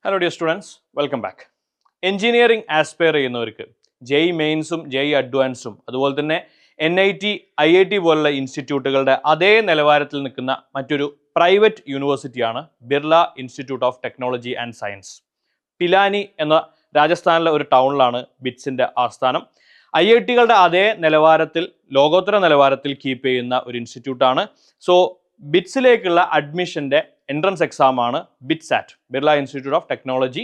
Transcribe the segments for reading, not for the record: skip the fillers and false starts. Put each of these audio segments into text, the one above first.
Hello dear students, welcome back. Engineering aspire ചെയ്യുന്നവർക്ക് JEE മെയിൻസും JEE അഡ്വാൻസും അതുപോലെ തന്നെ NIT IIT പോലുള്ള ഇൻസ്റ്റിറ്റ്യൂട്ടുകളുടെ അതേ നിലവാരത്തിൽ നിൽക്കുന്ന മറ്റൊരു പ്രൈവറ്റ് യൂണിവേഴ്സിറ്റിയാണ് Birla institute of technology and science. Pilani എന്ന രാജസ്ഥാനിലെ ഒരു ടൗണിലാണ് ബിറ്റ്സിൻ്റെ ആസ്ഥാനം. IITകളുടെ അതേ നിലവാരത്തിൽ ലോകോത്തര നിലവാരത്തിൽ കീപ്പ് ചെയ്യുന്ന ഒരു ഇൻസ്റ്റിറ്റ്യൂട്ടാണ്. സോ ബിറ്റ്സിലേക്കുള്ള അഡ്മിഷൻ്റെ എൻട്രൻസ് എക്സാമാണ് BITSAT, Birla institute of technology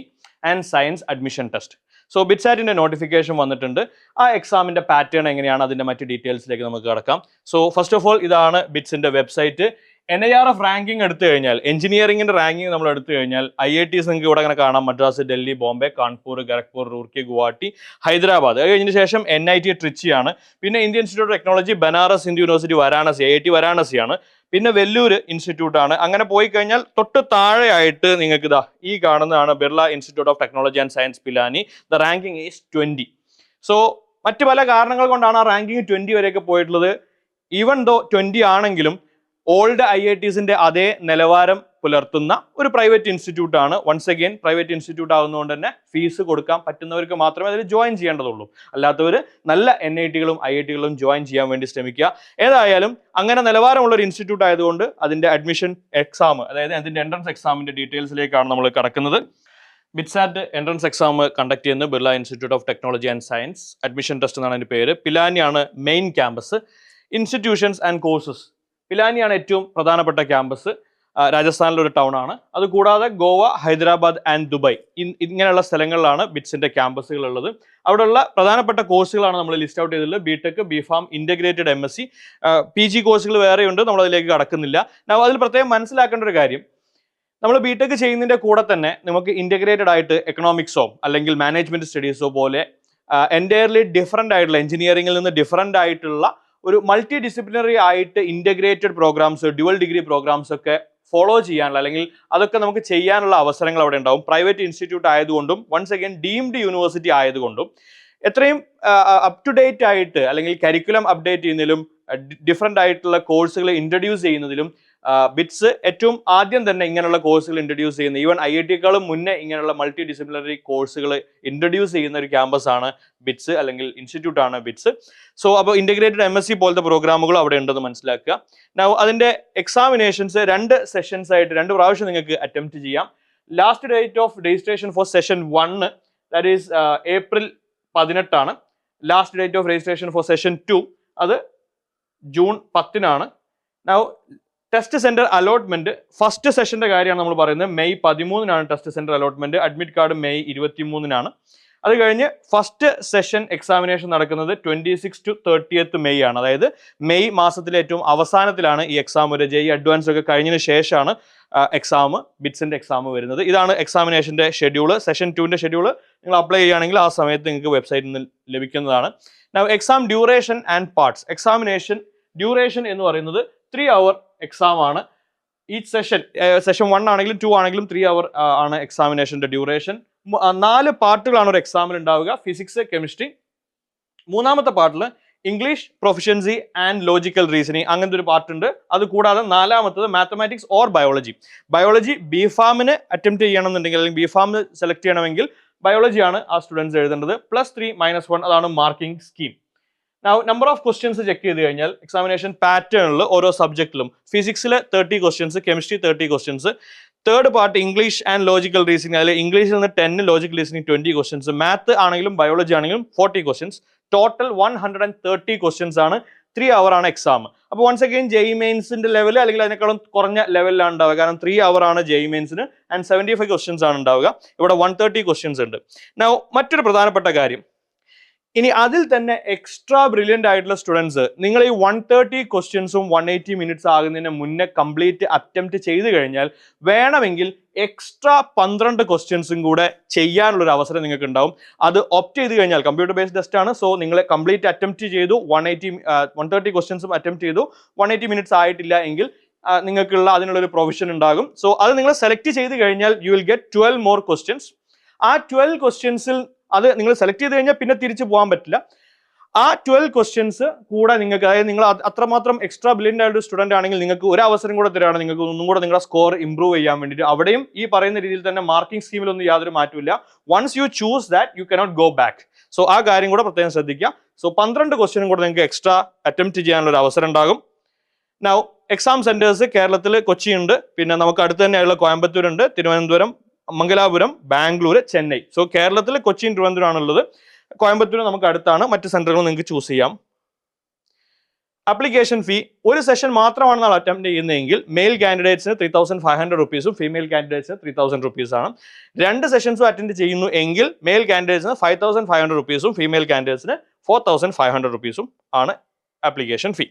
and science admission test. So ബിറ്റ്സാറ്റിൻ്റെ നോട്ടിഫിക്കേഷൻ വന്നിട്ടുണ്ട്. ആ എക്സാമിൻ്റെ പാറ്റേൺ എങ്ങനെയാണ്, അതിൻ്റെ മറ്റ് ഡീറ്റെയിൽസിലേക്ക് നമുക്ക് കിടക്കാം. സോ ഫസ്റ്റ് ഓഫ് ഓൾ ഇതാണ് ബിറ്റ്സിൻ്റെ വെബ്സൈറ്റ്. NIRF റാങ്കിങ് എടുത്തു കഴിഞ്ഞാൽ, എഞ്ചിനീയറിംഗിൻ്റെ റാങ്കിങ് നമ്മൾ എടുത്തു കഴിഞ്ഞാൽ IITs നിങ്ങൾക്ക് ഇവിടെ അങ്ങനെ കാണാം. മദ്രാസ്, ഡൽഹി, ബോംബെ, കാൺപൂർ, ഖരഗ്പൂർ, റൂർക്കി, ഗുവാഹട്ടി, ഹൈദരാബാദ്. അത് കഴിഞ്ഞതിന് ശേഷം NIT ട്രിച്ചിയാണ്. പിന്നെ Indian institute of technology Banaras Hindu university Varanasi, IIT വാരാണസിയാണ്. പിന്നെ വെല്ലൂർ ഇൻസ്റ്റിറ്റ്യൂട്ടാണ്. അങ്ങനെ പോയി കഴിഞ്ഞാൽ തൊട്ട് താഴെയായിട്ട് നിങ്ങൾക്ക് ഇതാ ഈ കാണുന്നതാണ് Birla institute of technology and science Pilani. The ranking is 20. So മറ്റ് പല കാരണങ്ങൾ കൊണ്ടാണ് ആ റാങ്കിങ് 20 വരെയൊക്കെ പോയിട്ടുള്ളത്. ഈവൻ ദോ 20 ആണെങ്കിലും ഓൾഡ് IITസിൻ്റെ അതേ നിലവാരം പുലർത്തുന്ന ഒരു പ്രൈവറ്റ് ഇൻസ്റ്റിറ്റ്യൂട്ടാണ്. വൺസ് അഗെയിൻ പ്രൈവറ്റ് ഇൻസ്റ്റിറ്റ്യൂട്ട് ആകുന്നതുകൊണ്ട് തന്നെ ഫീസ് കൊടുക്കാൻ പറ്റുന്നവർക്ക് മാത്രമേ അതിൽ ജോയിൻ ചെയ്യേണ്ടതുള്ളൂ. അല്ലാത്തവർ നല്ല NITകളും IITകളും ജോയിൻ ചെയ്യാൻ വേണ്ടി ശ്രമിക്കുക. ഏതായാലും അങ്ങനെ നിലവാരമുള്ള ഒരു ഇൻസ്റ്റിറ്റ്യൂട്ട് ആയതുകൊണ്ട് അതിൻ്റെ അഡ്മിഷൻ എക്സാം, അതായത് അതിൻ്റെ എൻട്രൻസ് എക്സാമിൻ്റെ ഡീറ്റെയിൽസിലേക്കാണ് നമ്മൾ കിടക്കുന്നത്. ബിറ്റ്സാറ്റ് എൻട്രൻസ് എക്സാം കണ്ടക്ട് ചെയ്യുന്നത് Birla institute of technology and science admission test എന്നാണ് അതിൻ്റെ പേര്. പിലാനിയാണ് main campus. Institutions and courses, പിലാനിയാണ് ഏറ്റവും പ്രധാനപ്പെട്ട ക്യാമ്പസ്. രാജസ്ഥാനിലൊരു ടൗൺ ആണ്. അതുകൂടാതെ ഗോവ, ഹൈദരാബാദ് ആൻഡ് ദുബായ് ഇങ്ങനെയുള്ള സ്ഥലങ്ങളിലാണ് ബിറ്റ്സിൻ്റെ ക്യാമ്പസുകൾ ഉള്ളത്. അവിടെയുള്ള പ്രധാനപ്പെട്ട കോഴ്സുകളാണ് നമ്മൾ ലിസ്റ്റ് ഔട്ട് ചെയ്തിട്ടുള്ളത്. BTech, BPharm, integrated MSc, PG കോഴ്സുകൾ വേറെയുണ്ട്, നമ്മളതിലേക്ക് കടക്കുന്നില്ല. അതിൽ പ്രത്യേകം മനസ്സിലാക്കേണ്ട ഒരു കാര്യം, നമ്മൾ BTech ചെയ്യുന്നതിൻ്റെ കൂടെ തന്നെ നമുക്ക് ഇൻ്റഗ്രേറ്റഡ് ആയിട്ട് എക്കണോമിക്സോ അല്ലെങ്കിൽ മാനേജ്മെൻറ്റ് സ്റ്റഡീസോ പോലെ എൻറ്റയർലി ഡിഫറൻ്റ് ആയിട്ടുള്ള, എഞ്ചിനീയറിംഗിൽ നിന്ന് ഡിഫറൻ്റ് ആയിട്ടുള്ള ഒരു മൾട്ടി ഡിസിപ്ലിനറി ആയിട്ട് integrated programmes, dual degree programmes ഒക്കെ ഫോളോ ചെയ്യാനുള്ള, അല്ലെങ്കിൽ അതൊക്കെ നമുക്ക് ചെയ്യാനുള്ള അവസരങ്ങൾ അവിടെ ഉണ്ടാവും. പ്രൈവറ്റ് ഇൻസ്റ്റിറ്റ്യൂട്ട് ആയതുകൊണ്ടും വൺസ് അഗൈൻ ഡീംഡ് യൂണിവേഴ്സിറ്റി ആയതുകൊണ്ടും എത്രയും അപ് ടു ഡേറ്റ് ആയിട്ട്, അല്ലെങ്കിൽ കരിക്കുലം അപ്ഡേറ്റ് ചെയ്യുന്നതിലും ഡിഫറൻ്റ് ആയിട്ടുള്ള കോഴ്സുകൾ ഇൻട്രൊഡ്യൂസ് ചെയ്യുന്നതിലും ബിറ്റ്സ് ഏറ്റവും ആദ്യം തന്നെ ഇങ്ങനെയുള്ള കോഴ്സുകൾ ഇൻട്രൊഡ്യൂസ് ചെയ്യുന്ന, ഈവൻ IITക്കാളും മുന്നേ ഇങ്ങനെയുള്ള മൾട്ടി ഡിസിപ്ലിനറി കോഴ്സുകൾ ഇൻട്രൊഡ്യൂസ് ചെയ്യുന്ന ഒരു ക്യാമ്പസാണ് ബിറ്റ്സ്, അല്ലെങ്കിൽ ഇൻസ്റ്റിറ്റ്യൂട്ടാണ് ബിറ്റ്സ്. സോ അപ്പോൾ ഇൻ്റഗ്രേറ്റഡ് MSc പോലത്തെ പ്രോഗ്രാമുകളും അവിടെ ഉണ്ടെന്ന് മനസ്സിലാക്കുക. അതിൻ്റെ എക്സാമിനേഷൻസ് 2 സെഷൻസ് ആയിട്ട് 2 പ്രാവശ്യം നിങ്ങൾക്ക് അറ്റംപ്റ്റ് ചെയ്യാം. Last date of registration for session 1 that is April 18. Last date of registration for session 2 അത് June 10. Test centre allotment first സെഷന്റെ കാര്യമാണ് നമ്മൾ പറയുന്നത്. May 13 test centre allotment. Admit card May 23. അത് കഴിഞ്ഞ് ഫസ്റ്റ് സെഷൻ എക്സാമിനേഷൻ നടക്കുന്നത് 26 to 30th May ആണ്. അതായത് മെയ് മാസത്തിലെ ഏറ്റവും അവസാനത്തിലാണ് ഈ എക്സാം വരെ. ജെഇ അഡ്വാൻസ് ഒക്കെ കഴിഞ്ഞതിന് ശേഷമാണ് എക്സാം, ബിറ്റ്സിന്റെ എക്സാം വരുന്നത്. ഇതാണ് എക്സാമിനേഷന്റെ ഷെഡ്യൂള്. സെഷൻ 2ന്റെ ഷെഡ്യൂള് നിങ്ങൾ അപ്ലൈ ചെയ്യുകയാണെങ്കിൽ ആ സമയത്ത് നിങ്ങൾക്ക് വെബ്സൈറ്റിൽ നിന്ന് ലഭിക്കുന്നതാണ്. Exam duration and parts. Examination duration എന്ന് പറയുന്നത് 3 hour എക്സാം ആണ്. ഈച്ച് സെഷൻ 1 ആണെങ്കിലും 2 ആണെങ്കിലും 3 hour ആണ് എക്സാമിനേഷന്റെ ഡ്യൂറേഷൻ. 4 പാർട്ടുകളാണ് ഒരു എക്സാമിൽ ഉണ്ടാവുക. Physics, chemistry. 3ാമത്തെ പാർട്ടിൽ English proficiency and logical reasoning, അങ്ങനത്തെ ഒരു പാർട്ട് ഉണ്ട്. അത് കൂടാതെ 4ാമത്തത് മാത്തമാറ്റിക്സ് ഓർ ബയോളജി. ബയോളജി BPharmന് അറ്റംപ്റ്റ് ചെയ്യണമെന്നുണ്ടെങ്കിൽ, അല്ലെങ്കിൽ BPharm സെലക്ട് ചെയ്യണമെങ്കിൽ ബയോളജിയാണ് ആ സ്റ്റുഡൻസ് എഴുതേണ്ടത്. +3 -1 അതാണ് marking scheme. Number of questions check ചെയ്ത് കഴിഞ്ഞാൽ എക്സാമിനേഷൻ പാറ്റേണിൽ ഓരോ സബ്ജക്റ്റിലും ഫിസിക്സിൽ 30 questions, chemistry 30 questions, third part English and logical reasoning, അതിൽ ഇംഗ്ലീഷിൽ നിന്ന് 10, ലോജിക്കൽ റീസണിങ് 20 ക്വസ്റ്റ്യൻസ്, മാത്ത് ആണെങ്കിലും ബയോളജി ആണെങ്കിലും 40 ക്വസ്റ്റ്യൻസ്, ടോട്ടൽ 130 ക്വസ്റ്റ്യൻസ് ആണ്. 3 hour ആണ് എക്സാം. അപ്പോൾ വൺസ് അഗൈൻ ജെഇ മെയിൻസിന്റെ ലെവൽ, അല്ലെങ്കിൽ അതിനേക്കാളും കുറഞ്ഞ ലെവലിലാണ് ഉണ്ടാവുക. കാരണം 3 hour ആണ് ജെഇ മെയിൻസിന് ആൻഡ് 75 ക്വസ്റ്റ്യൻസ് ആണ് ഉണ്ടാവുക. ഇവിടെ 130 ക്വസ്റ്റ്യൻസ് ഉണ്ട്. മറ്റൊരു പ്രധാനപ്പെട്ട കാര്യം, ഇനി അതിൽ തന്നെ എക്സ്ട്രാ ബ്രില്യൻ്റ് ആയിട്ടുള്ള സ്റ്റുഡൻസ്, നിങ്ങൾ ഈ 130 ക്വസ്റ്റ്യൻസും 180 മിനിറ്റ്സ് ആകുന്നതിന് മുന്നേ കംപ്ലീറ്റ് അറ്റംപ്റ്റ് ചെയ്ത് കഴിഞ്ഞാൽ വേണമെങ്കിൽ എക്സ്ട്രാ 12 ക്വസ്റ്റ്യൻസും കൂടെ ചെയ്യാനുള്ളൊരു അവസരം നിങ്ങൾക്ക് ഉണ്ടാവും. അത് ഓപ്റ്റ് ചെയ്ത് കഴിഞ്ഞാൽ, കമ്പ്യൂട്ടർ ബേസ്ഡ് ടെസ്റ്റ് ആണ്. സോ നിങ്ങൾ കംപ്ലീറ്റ് അറ്റംപ്റ്റ് ചെയ്തു, 130 ക്വസ്റ്റ്യൻസും അറ്റംപ്റ്റ് ചെയ്തു, 180 മിനിറ്റ്സ് ആയിട്ടില്ല എങ്കിൽ നിങ്ങൾക്കുള്ള അതിനുള്ളൊരു പ്രൊവിഷൻ ഉണ്ടാകും. സോ അത് നിങ്ങൾ സെലക്ട് ചെയ്ത് കഴിഞ്ഞാൽ you will get 12 more questions. ആ 12 ക്വസ്റ്റ്യൻസിൽ അത് നിങ്ങൾ സെലക്ട് ചെയ്ത് കഴിഞ്ഞാൽ പിന്നെ തിരിച്ചു പോകാൻ പറ്റില്ല. ആ 12 ക്വസ്റ്റ്യൻസ് കൂടെ നിങ്ങൾക്ക്, അതായത് നിങ്ങൾ അത്രമാത്രം എക്സ്ട്രാ ബ്രില്യൻ്റ് ആയിട്ട് സ്റ്റുഡൻ്റ് ആണെങ്കിൽ നിങ്ങൾക്ക് ഒരു അവസരം കൂടെ തരാണ്, നിങ്ങൾക്ക് ഒന്നും കൂടെ നിങ്ങളുടെ സ്കോർ ഇംപ്രൂവ് ചെയ്യാൻ വേണ്ടിയിട്ട്. അവിടെയും ഈ പറയുന്ന രീതിയിൽ തന്നെ മാർക്കിംഗ് സ്കീമിലൊന്നും യാതൊരു മാറ്റമില്ല. Once you choose that you cannot go back. So ആ കാര്യം കൂടെ പ്രത്യേകം ശ്രദ്ധിക്കുക. സോ 12 ക്വസ്റ്റ്യനും കൂടെ നിങ്ങൾക്ക് എക്സ്ട്രാ അറ്റംപ്റ്റ് ചെയ്യാനുള്ള ഒരു അവസരം ഉണ്ടാകും. നൗ എക്സാം സെന്റേഴ്സ് കേരളത്തിൽ കൊച്ചി ഉണ്ട്, പിന്നെ നമുക്ക് അടുത്ത് തന്നെയുള്ള കോയമ്പത്തൂർ ഉണ്ട്, തിരുവനന്തപുരം, മംഗലാപുരം, ബാംഗ്ലൂർ, ചെന്നൈ. സോ കേരളത്തിൽ കൊച്ചിയും തിരുവനന്തപുരം ആണുള്ളത്. കോയമ്പത്തൂർ നമുക്ക് അടുത്താണ്. മറ്റ് സെന്ററുകൾ നിങ്ങൾക്ക് ചൂസ് ചെയ്യാം. അപ്ലിക്കേഷൻ ഫീ ഒരു സെഷൻ മാത്രമാണ് നമ്മൾ അറ്റംപ്റ്റ് ചെയ്യുന്നതെങ്കിൽ മെയിൽ കാൻഡിഡേറ്റ്സിന് 3500 റുപ്പീസും ഫീമെയിൽ കാൻഡിഡേറ്റ്സിന് 3000 റുപ്പീസാണ്. 2 സെഷൻസും അറ്റൻഡ് ചെയ്യുന്നു എങ്കിൽ മെയിൽ കാൻഡിഡേറ്റ്സിന് 5500 റുപ്പീസും ഫീമെയിൽ കാൻഡിഡേറ്റ്സിന് 4500 റുപ്പീസും ആണ് ആപ്ലിക്കേഷൻ ഫീ.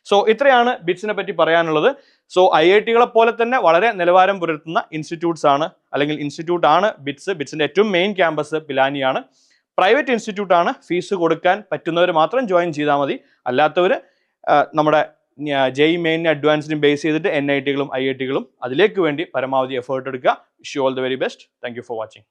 സോ ഇത്രയാണ് ബിറ്റ്സിനെ പറ്റി പറയാനുള്ളത്. സോ IIT-കളെ പോലെ തന്നെ വളരെ നിലവാരം പുലർത്തുന്ന ഇൻസ്റ്റിറ്റ്യൂട്ട്സ് ആണ്, അല്ലെങ്കിൽ ഇൻസ്റ്റിറ്റ്യൂട്ട് ആണ് ബിറ്റ്സ്. ബിറ്റ്സിന്റെ ഏറ്റവും മെയിൻ ക്യാമ്പസ് പിലാനിയാണ്. പ്രൈവറ്റ് ഇൻസ്റ്റിറ്റ്യൂട്ട് ആണ്. ഫീസ് കൊടുക്കാൻ പറ്റുന്നവർ മാത്രം ജോയിൻ ചെയ്താൽ മതി. അല്ലാത്തവർ നമ്മുടെ JEE മെയിൻ അഡ്വാൻസിനും ബേസ് ചെയ്തിട്ട് NIT-കളും IIT-കളും അതിലേക്ക് വേണ്ടി പരമാവധി എഫേർട്ട് എടുക്കുക. Wish you all the very best. Thank you for watching.